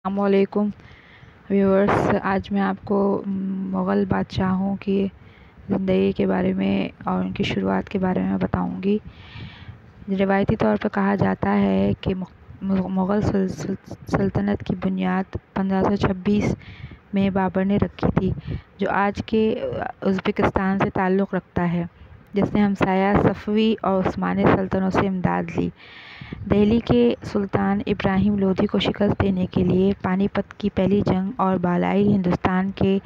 السلام علیکم ویورز، آج میں آپ کو مغل بادشاہوں کی زندگی کے بارے میں اور ان کی شروعات کے بارے میں بتاؤں گی۔ روایتی طور پر کہا جاتا ہے کہ مغل سلطنت کی بنیاد 1526 میں بابر نے رکھی تھی، جو آج کے ازبکستان سے تعلق رکھتا ہے، جس نے ہمسایہ صفوی اور عثمانی سلطنتوں سے امداد لی۔ دہلی کے سلطان ابراہیم لودھی کو شکست دینے کے لیے پانی پت کی پہلی جنگ اور بالائی ہندوستان کے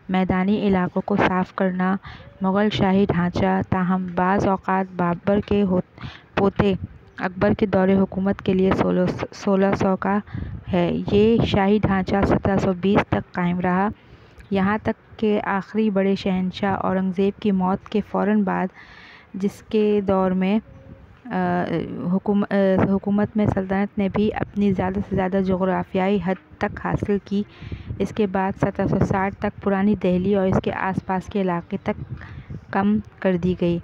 میدانی علاقوں کو صاف کرنا مغل شاہی ڈھانچہ، تاہم بعض اوقات بابر کے پوتے اکبر کے دور حکومت کے لیے 1600 کا ہے۔ یہ شاہی ڈھانچہ 1720 تک قائم رہا، یہاں تک کہ آخری بڑے شہنشاہ اورنگزیب کی موت کے فوراً بعد، جس کے دور میں حکومت میں سلطنت نے بھی اپنی زیادہ سے زیادہ جغرافیائی حد تک حاصل کی۔ اس کے بعد 1760 تک پرانی دہلی اور اس کے آس پاس کے علاقے تک کم کر دی گئی۔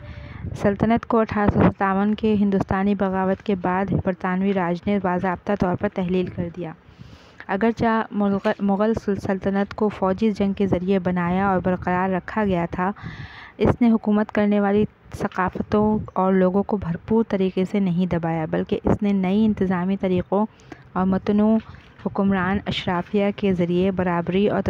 سلطنت کو 1857 کے ہندوستانی بغاوت کے بعد برطانوی راج نے باضابطہ طور پر تحلیل کر دیا۔ اگرچہ مغل سلطنت کو فوجی جنگ کے ذریعے بنایا اور برقرار رکھا گیا تھا، اس نے حکومت کرنے والی ثقافتوں اور لوگوں کو بھرپور طریقے سے نہیں دبایا، بلکہ اس نے نئی انتظامی طریقوں اور متنوع حکمران اشرافیہ کے ذریعے برابری اور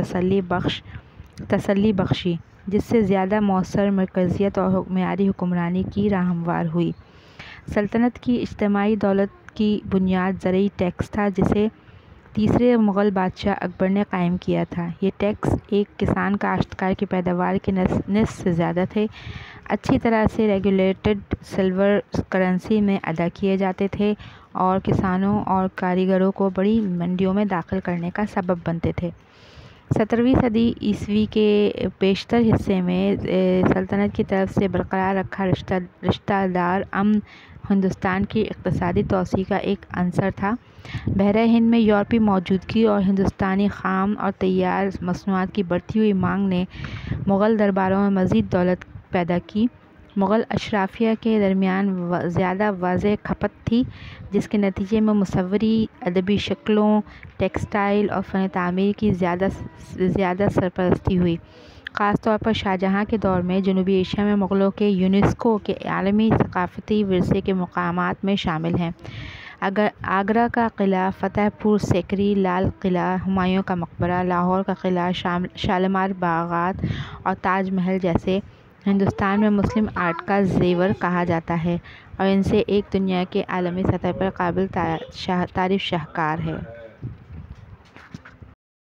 تسلی بخشی، جس سے زیادہ مؤثر مرکزیت اور معیاری حکمرانی کی راہ ہموار ہوئی۔ سلطنت کی اجتماعی دولت کی بنیاد زرعی ٹیکس تھا، جسے تیسرے مغل بادشاہ اکبر نے قائم کیا تھا۔ یہ ٹیکس ایک کسان کاشتکار کی پیداوار کے نصف سے زیادہ تھے، اچھی طرح سے ریگولیٹڈ سلور کرنسی میں ادا کیے جاتے تھے اور کسانوں اور کاریگروں کو بڑی منڈیوں میں داخل کرنے کا سبب بنتے تھے۔ 17ویں صدی عیسوی کے بیشتر حصے میں سلطنت کی طرف سے برقرار رکھا رشتہ دار امن ہندوستان کی اقتصادی توسیع کا ایک عنصر تھا۔ بحیرہ ہند میں یورپی موجودگی اور ہندوستانی خام اور تیار مصنوعات کی بڑھتی ہوئی مانگ نے مغل درباروں میں مزید دولت پیدا کی۔ مغل اشرافیہ کے درمیان زیادہ واضح کھپت تھی، جس کے نتیجے میں مصوری، ادبی شکلوں، ٹیکسٹائل اور فن تعمیر کی زیادہ سرپرستی ہوئی۔ خاص طور پر شاہجہاں کے دور میں جنوبی ایشیا میں مغلوں کے یونیسکو کے عالمی ثقافتی ورثے کے مقامات میں شامل ہیں۔ آگرہ کا قلعہ، فتح پور سیکری، لال قلعہ، ہمایوں کا مقبرہ، لاہور کا قلعہ، شالیمار باغات اور تاج محل جیسے ہندوستان میں مسلم آرٹ کا زیور کہا جاتا ہے اور ان سے ایک دنیا کے عالمی سطح پر قابل تعریف شاہکار ہے۔